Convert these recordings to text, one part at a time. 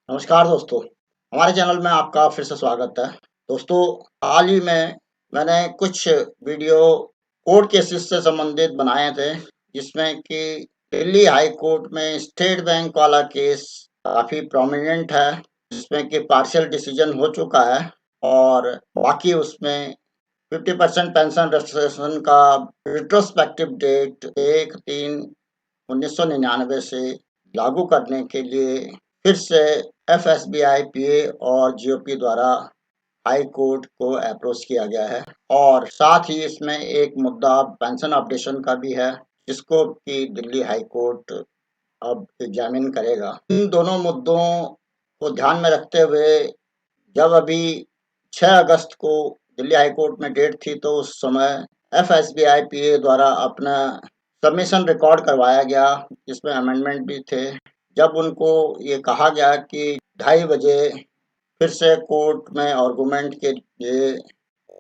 नमस्कार दोस्तों, हमारे चैनल में आपका फिर से स्वागत है। दोस्तों, हाल ही में मैंने कुछ वीडियो कोर्ट केसेस से संबंधित बनाए थे, जिसमें कि दिल्ली हाई कोर्ट में स्टेट बैंक वाला केस काफ़ी प्रोमिनेंट है, जिसमें कि पार्शियल डिसीजन हो चुका है और बाकी उसमें 50% पेंशन रेस्ट्रिक्शन का रिट्रोस्पेक्टिव डेट 1/3/1999 से लागू करने के लिए फिर से एफएसबीआई, पीए और जीओपी द्वारा हाई कोर्ट को अप्रोच किया गया है और साथ ही इसमें एक मुद्दा पेंशन अपडेशन का भी है, जिसको कि दिल्ली हाई कोर्ट अब एग्जामिन करेगा। इन दोनों मुद्दों को ध्यान में रखते हुए जब अभी 6 अगस्त को दिल्ली हाई कोर्ट में डेट थी, तो उस समय एफएसबीआई, पीए द्वारा अपना सबमिशन रिकॉर्ड करवाया गया, जिसमें अमेंडमेंट भी थे। जब उनको ये कहा गया कि 2:30 बजे फिर से कोर्ट में आर्गूमेंट के लिए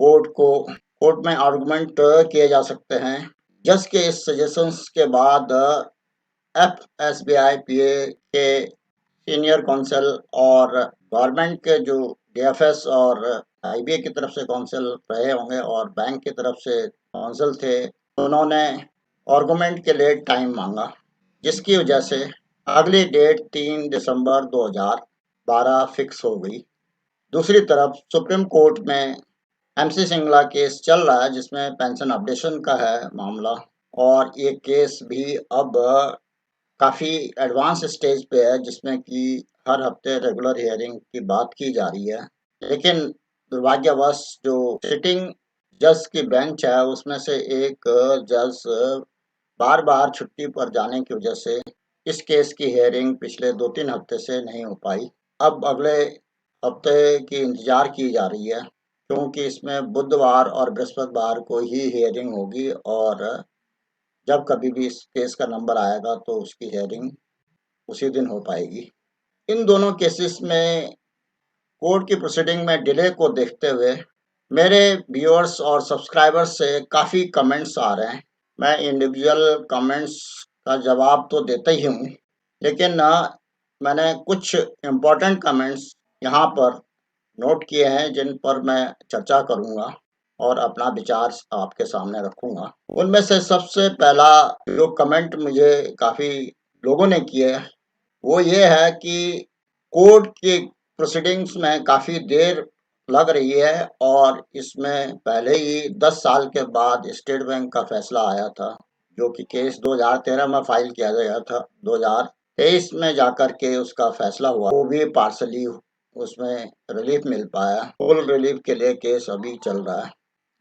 कोर्ट में आर्गूमेंट किए जा सकते हैं। जज के इस सजेशंस के बाद एफएसबीआई, पीए के सीनियर काउंसिल और गवर्नमेंट के जो डीएफएस और आईबीए की तरफ से काउंसिल रहे होंगे और बैंक की तरफ से काउंसिल थे, उन्होंने आर्गूमेंट के लिए टाइम मांगा, जिसकी वजह से अगली डेट 3 दिसंबर 2012 फिक्स हो गई। दूसरी तरफ सुप्रीम कोर्ट में एमसी सिंगला केस चल रहा है, जिसमें पेंशन अपडेशन का है मामला, और ये केस भी अब काफ़ी एडवांस स्टेज पे है, जिसमें कि हर हफ्ते रेगुलर हियरिंग की बात की जा रही है। लेकिन दुर्भाग्यवश जो सिटिंग जज की बेंच है, उसमें से एक जज बार-बार छुट्टी पर जाने की वजह से इस केस की हियरिंग पिछले 2-3 हफ्ते से नहीं हो पाई। अब अगले हफ्ते की इंतज़ार की जा रही है, क्योंकि इसमें बुधवार और बृहस्पतिवार को ही हियरिंग होगी और जब कभी भी इस केस का नंबर आएगा तो उसकी हियरिंग उसी दिन हो पाएगी। इन दोनों केसेस में कोर्ट की प्रोसीडिंग में डिले को देखते हुए मेरे व्यूअर्स और सब्सक्राइबर्स से काफ़ी कमेंट्स आ रहे हैं। मैं इंडिविजुअल कमेंट्स का जवाब तो देता ही हूँ, लेकिन मैंने कुछ इम्पोर्टेंट कमेंट्स यहाँ पर नोट किए हैं, जिन पर मैं चर्चा करूँगा और अपना विचार आपके सामने रखूँगा। उनमें से सबसे पहला जो कमेंट मुझे काफ़ी लोगों ने किए, वो ये है कि कोर्ट की प्रोसीडिंग्स में काफ़ी देर लग रही है और इसमें पहले ही 10 साल के बाद स्टेट बैंक का फैसला आया था, जो कि केस 2013 में फाइल किया गया था। 2023 में जाकर के उसका फैसला हुआ, वो भी पार्शली उसमें रिलीफ मिल पाया। फुल रिलीफ के लिए केस अभी चल रहा है।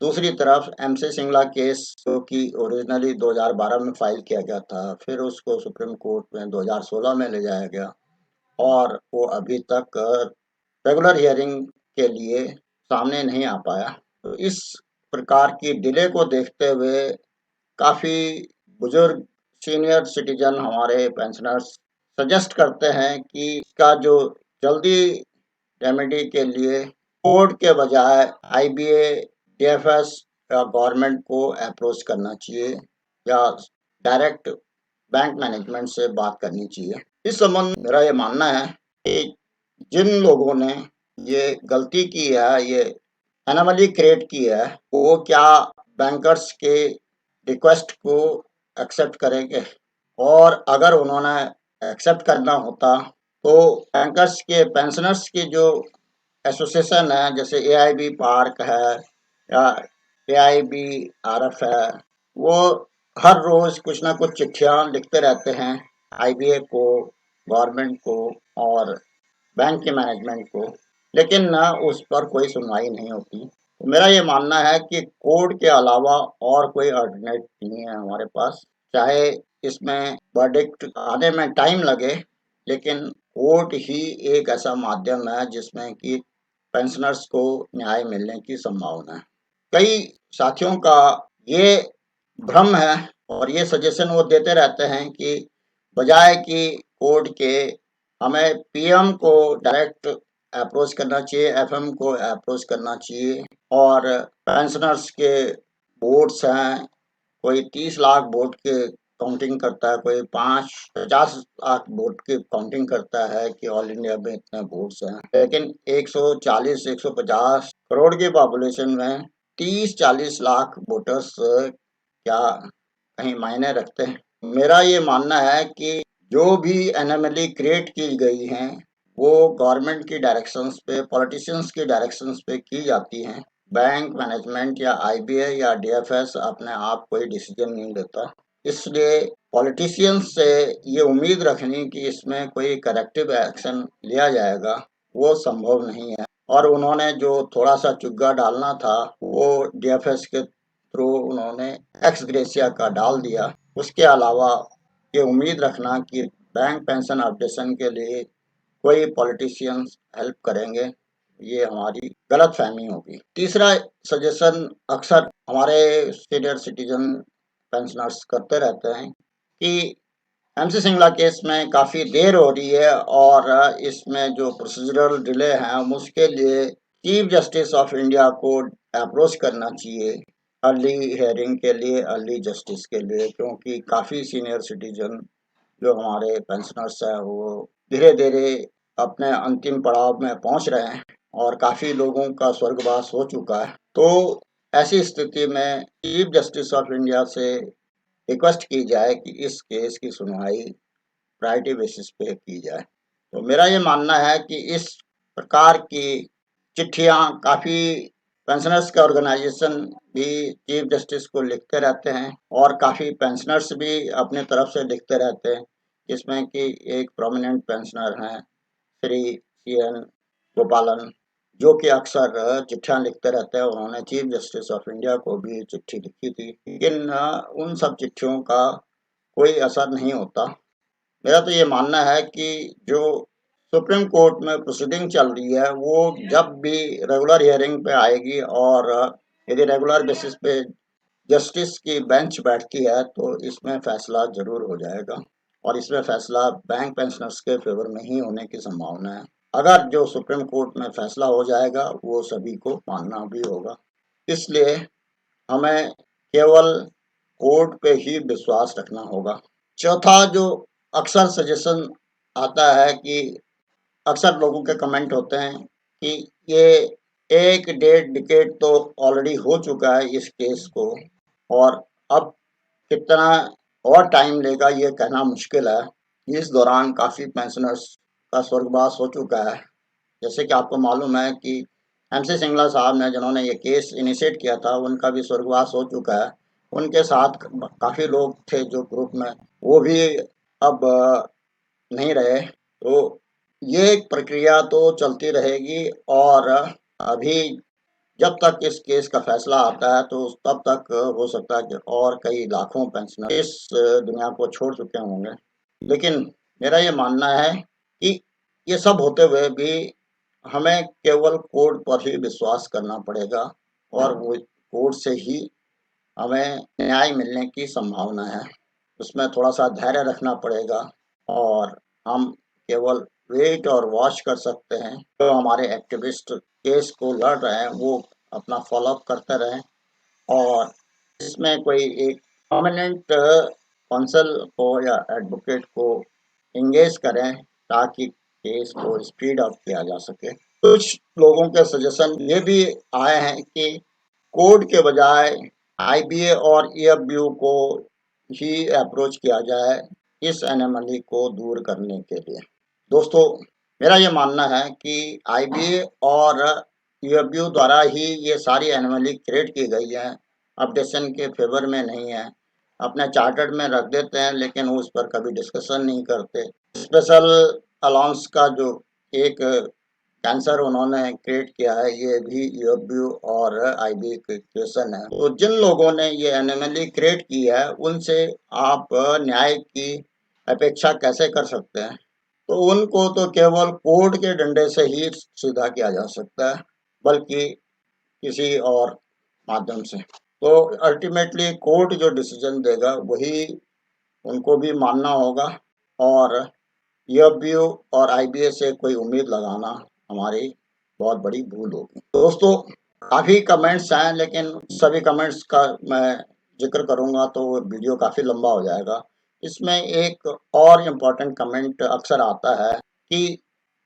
दूसरी तरफ एमसी सिंगला केस, जो कि ओरिजिनली 2012 में फाइल किया गया था, फिर उसको सुप्रीम कोर्ट में 2016 में ले जाया गया और वो अभी तक रेगुलर हियरिंग के लिए सामने नहीं आ पाया। तो इस प्रकार की डिले को देखते हुए काफ़ी बुजुर्ग सीनियर सिटीजन हमारे पेंशनर्स सजेस्ट करते हैं कि इसका जो जल्दी रेमेडी के लिए कोर्ट के बजाय आईबीए, डीएफएस या गवर्नमेंट को अप्रोच करना चाहिए या डायरेक्ट बैंक मैनेजमेंट से बात करनी चाहिए। इस संबंध में मेरा ये मानना है कि जिन लोगों ने ये गलती की है, ये एनोमली क्रिएट की है, वो क्या बैंकर्स के रिक्वेस्ट को एक्सेप्ट करेंगे? और अगर उन्होंने एक्सेप्ट करना होता, तो बैंकर्स के पेंशनर्स की जो एसोसिएशन है, जैसे एआईबी पार्क है या एआईबी आरएफ है, वो हर रोज कुछ ना कुछ चिट्ठियां लिखते रहते हैं आईबीए को, गवर्नमेंट को और बैंक के मैनेजमेंट को, लेकिन ना उस पर कोई सुनवाई नहीं होती। तो मेरा ये मानना है कि कोर्ट के अलावा और कोई अल्टरनेट नहीं है हमारे पास। चाहे इसमें वर्डिक्ट आने में टाइम लगे, लेकिन कोर्ट ही एक ऐसा माध्यम है जिसमें कि पेंशनर्स को न्याय मिलने की संभावना है। कई साथियों का ये भ्रम है और ये सजेशन वो देते रहते हैं कि बजाय कि कोर्ट के हमें पीएम को डायरेक्ट अप्रोच करना चाहिए, एफएम को अप्रोच करना चाहिए और पेंशनर्स के वोट्स हैं, कोई 30 लाख वोट के काउंटिंग करता है, कोई 50 लाख वोट की काउंटिंग करता है कि ऑल इंडिया में इतने वोट्स हैं, लेकिन 140-150 करोड़ की पॉपुलेशन में 30-40 लाख वोटर्स क्या कहीं मायने रखते हैं? मेरा ये मानना है कि जो भी एनोमली क्रिएट की गई हैं, वो गवर्नमेंट की डायरेक्शंस पे, पॉलिटिशियंस की डायरेक्शंस पे की जाती हैं। बैंक मैनेजमेंट या आईबीए या डीएफएस अपने आप कोई डिसीजन नहीं लेता। इसलिए पॉलिटिशियंस से ये उम्मीद रखनी कि इसमें कोई करेक्टिव एक्शन लिया जाएगा, वो संभव नहीं है। और उन्होंने जो थोड़ा-सा चुग्गा डालना था, वो डीएफएस के थ्रू उन्होंने एक्स ग्रेशिया का डाल दिया। उसके अलावा ये उम्मीद रखना कि बैंक पेंशन अपडेशन के लिए कोई पॉलिटिशियंस हेल्प करेंगे, ये हमारी गलतफहमी होगी। तीसरा सजेशन अक्सर हमारे सीनियर सिटीजन पेंशनर्स करते रहते हैं कि एमसी सिंगला केस में काफ़ी देर हो रही है और इसमें जो प्रोसीजरल डिले है उसके लिए चीफ जस्टिस ऑफ इंडिया को अप्रोच करना चाहिए अर्ली हियरिंग के लिए, अर्ली जस्टिस के लिए, क्योंकि काफ़ी सीनियर सिटीजन जो हमारे पेंशनर्स हैं वो धीरे-धीरे अपने अंतिम पड़ाव में पहुंच रहे हैं और काफ़ी लोगों का स्वर्गवास हो चुका है। तो ऐसी स्थिति में चीफ जस्टिस ऑफ इंडिया से रिक्वेस्ट की जाए कि इस केस की सुनवाई प्रायोरिटी बेसिस पे की जाए। तो मेरा ये मानना है कि इस प्रकार की चिट्ठियाँ काफ़ी पेंशनर्स के ऑर्गेनाइजेशन भी चीफ जस्टिस को लिखते रहते हैं और काफ़ी पेंशनर्स भी अपनी तरफ से लिखते रहते हैं, जिसमें कि एक प्रोमिनेंट पेंशनर हैं श्री CN गोपालन, जो कि अक्सर चिट्ठियाँ लिखते रहते हैं। उन्होंने चीफ जस्टिस ऑफ इंडिया को भी चिट्ठी लिखी थी, लेकिन उन सब चिट्ठियों का कोई असर नहीं होता। मेरा तो ये मानना है कि जो सुप्रीम कोर्ट में प्रोसीडिंग चल रही है, वो जब भी रेगुलर हियरिंग पे आएगी और यदि रेगुलर बेसिस पे जस्टिस की बेंच बैठती है, तो इसमें फैसला ज़रूर हो जाएगा और इसमें फैसला बैंक पेंशनर्स के फेवर में ही होने की संभावना है। अगर जो सुप्रीम कोर्ट में फैसला हो जाएगा, वो सभी को मानना भी होगा। इसलिए हमें केवल कोर्ट पे ही विश्वास रखना होगा। चौथा जो अक्सर सजेशन आता है कि अक्सर लोगों के कमेंट होते हैं कि ये 1 डिकेड तो ऑलरेडी हो चुका है इस केस को और अब कितना और टाइम लेगा ये कहना मुश्किल है। इस दौरान काफ़ी पेंशनर्स का स्वर्गवास हो चुका है। जैसे कि आपको मालूम है कि एमसी सिंगला साहब ने जिन्होंने ये केस इनिशिएट किया था, उनका भी स्वर्गवास हो चुका है। उनके साथ काफ़ी लोग थे जो ग्रुप में, वो भी अब नहीं रहे। तो ये प्रक्रिया तो चलती रहेगी और अभी जब तक इस केस का फैसला आता है तो तब तक हो सकता है कि और कई लाखों पेंशनर इस दुनिया को छोड़ चुके होंगे। लेकिन मेरा ये मानना है कि ये सब होते हुए भी हमें केवल कोर्ट पर ही विश्वास करना पड़ेगा और वो कोर्ट से ही हमें न्याय मिलने की संभावना है। उसमें थोड़ा-सा धैर्य रखना पड़ेगा और हम केवल वेट और वॉच कर सकते हैं। तो हमारे एक्टिविस्ट केस को लड़ रहे हैं, वो अपना फ़ॉलो अप करते रहें और इसमें कोई एक परमानेंट कौंसल को या एडवोकेट को एंगेज करें ताकि केस को स्पीड अप किया जा सके। कुछ लोगों के सजेशन ये भी आए हैं कि कोर्ट के बजाय आईबीए और ईएफबीयू को ही अप्रोच किया जाए इस एनोमली को दूर करने के लिए। दोस्तों, मेरा ये मानना है कि आईबीए और ईएफबीयू द्वारा ही ये सारी एनोमली क्रिएट की गई है, अपडेशन के फेवर में नहीं है। अपने चार्टर्ड में रख देते हैं लेकिन उस पर कभी डिस्कशन नहीं करते। स्पेशल अलाउंस का जो एक कैंसर उन्होंने क्रिएट किया है, ये भी ईएफबीयू और आईबीए की क्वेश्चन है। तो जिन लोगों ने ये एनोमली क्रिएट की है, उनसे आप न्याय की अपेक्षा कैसे कर सकते हैं? तो उनको तो केवल कोर्ट के डंडे से ही सीधा किया जा सकता है, बल्कि किसी और माध्यम से। तो अल्टीमेटली कोर्ट जो डिसीजन देगा वही उनको भी मानना होगा और ईएफबीयू और आईबीए से कोई उम्मीद लगाना हमारी बहुत बड़ी भूल होगी। दोस्तों, काफ़ी कमेंट्स हैं लेकिन सभी कमेंट्स का मैं ज़िक्र करूँगा तो वीडियो काफ़ी लंबा हो जाएगा। इसमें एक और इम्पोर्टेंट कमेंट अक्सर आता है कि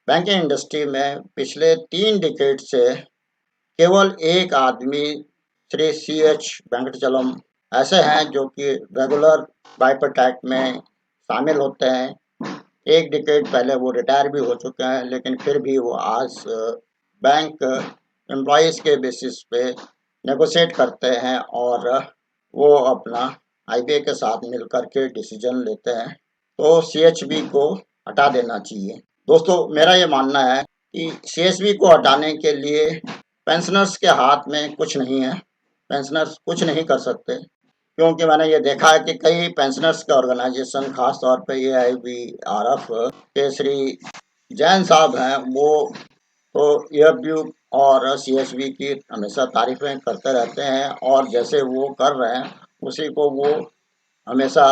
बैंकिंग इंडस्ट्री में पिछले 3 डिकेड से केवल एक आदमी श्री सी.एच. वेंकटचलम ऐसे हैं जो कि रेगुलर बाइपर्टैट में शामिल होते हैं। 1 डिकेड पहले वो रिटायर भी हो चुके हैं, लेकिन फिर भी वो आज बैंक एम्प्लॉइज़ के बेसिस पे नेगोशिएट करते हैं और वो अपना आईबीए के साथ मिलकर के डिसीजन लेते हैं। तो सीएचवी को हटा देना चाहिए। दोस्तों, मेरा ये मानना है कि सीएचवी को हटाने के लिए पेंशनर्स के हाथ में कुछ नहीं है। पेंशनर्स कुछ नहीं कर सकते, क्योंकि मैंने ये देखा है कि कई पेंशनर्स के ऑर्गेनाइजेशन, खास तौर पे एआईबीआरएफ के श्री जैन साहब हैं, वो तो ईएफडब्ल्यू और सीएचवी की हमेशा तारीफें करते रहते हैं और जैसे वो कर रहे हैं उसी को वो हमेशा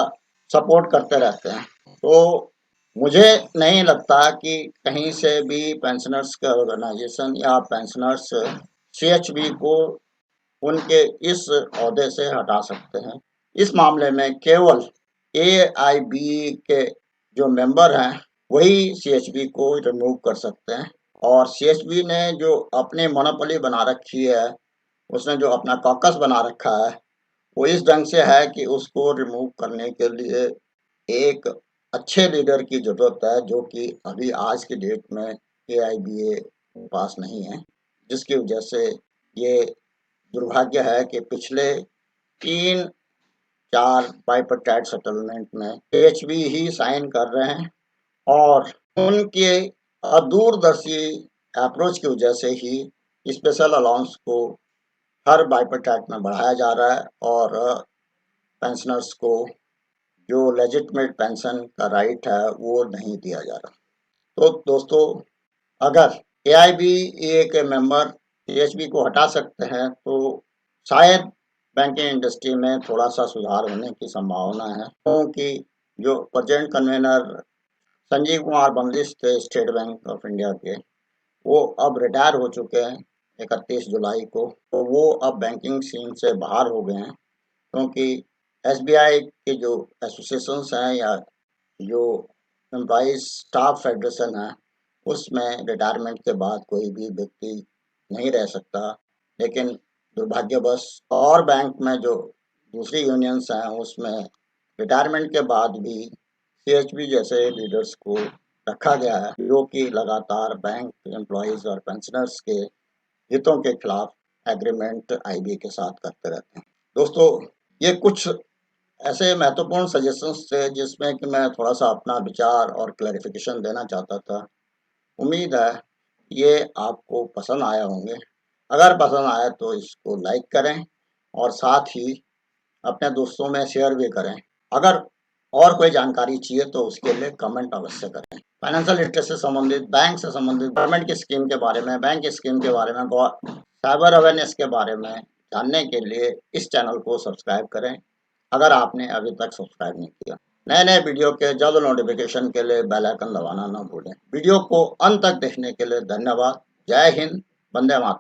सपोर्ट करते रहते हैं। तो मुझे नहीं लगता कि कहीं से भी पेंशनर्स के ऑर्गेनाइजेशन या पेंशनर्स सीएचवी को उनके इस ओहदे से हटा सकते हैं। इस मामले में केवल एआईबी के जो मेंबर हैं वही सीएचवी को रिमूव कर सकते हैं और सीएचवी ने जो अपनी मोनोपोली बना रखी है, उसने जो अपना कॉकस बना रखा है, वो इस ढंग से है कि उसको रिमूव करने के लिए एक अच्छे लीडर की ज़रूरत है, जो कि अभी आज की डेट में एआईबीए के पास नहीं है, जिसकी वजह से ये दुर्भाग्य है कि पिछले 3-4 बाइपर्टाइट सेटलमेंट में एचबी ही साइन कर रहे हैं और उनके अदूरदर्शी अप्रोच की वजह से ही स्पेशल अलाउंस को हर बाइपर्टाइट में बढ़ाया जा रहा है और पेंशनर्स को जो लेजिटमेट पेंशन का राइट है वो नहीं दिया जा रहा। तो दोस्तों, अगर एआईबीए के मेंबर सीएचबी को हटा सकते हैं तो शायद बैंकिंग इंडस्ट्री में थोड़ा सा सुधार होने की संभावना है, क्योंकि जो प्रेजेंट कन्वेनर संजीव कुमार बंदिश थे स्टेट बैंक ऑफ इंडिया के, वो अब रिटायर हो चुके हैं 31 जुलाई को। तो वो अब बैंकिंग सीन से बाहर हो गए हैं, क्योंकि एसबीआई के जो एसोसिएशंस हैं या जो एम्प्लॉइज स्टाफ फेडरेशन है, उसमें रिटायरमेंट के बाद कोई भी व्यक्ति नहीं रह सकता। लेकिन दुर्भाग्यवश और बैंक में जो दूसरी यूनियंस हैं उसमें रिटायरमेंट के बाद भी सीएचबी जैसे लीडर्स को रखा गया है, जो कि लगातार बैंक एम्प्लॉइज और पेंशनर्स के हितों के खिलाफ एग्रीमेंट आईबीए के साथ करते रहते हैं। दोस्तों, ये कुछ ऐसे महत्वपूर्ण सजेशंस थे जिसमें कि मैं थोड़ा सा अपना विचार और क्लैरिफिकेशन देना चाहता था। उम्मीद है ये आपको पसंद आया होंगे। अगर पसंद आया तो इसको लाइक करें और साथ ही अपने दोस्तों में शेयर भी करें। अगर और कोई जानकारी चाहिए तो उसके लिए कमेंट अवश्य करें। फाइनेंशियल लिटरेसी से संबंधित, बैंक से संबंधित, गवर्नमेंट की स्कीम के बारे में, बैंक की स्कीम के बारे में, साइबर अवेयरनेस के बारे में जानने के लिए इस चैनल को सब्सक्राइब करें, अगर आपने अभी तक सब्सक्राइब नहीं किया। नए-नए वीडियो के जल्द नोटिफिकेशन के लिए बेल आइकन दबाना न भूलें। वीडियो को अंत तक देखने के लिए धन्यवाद। जय हिंद, वंदे मातरम।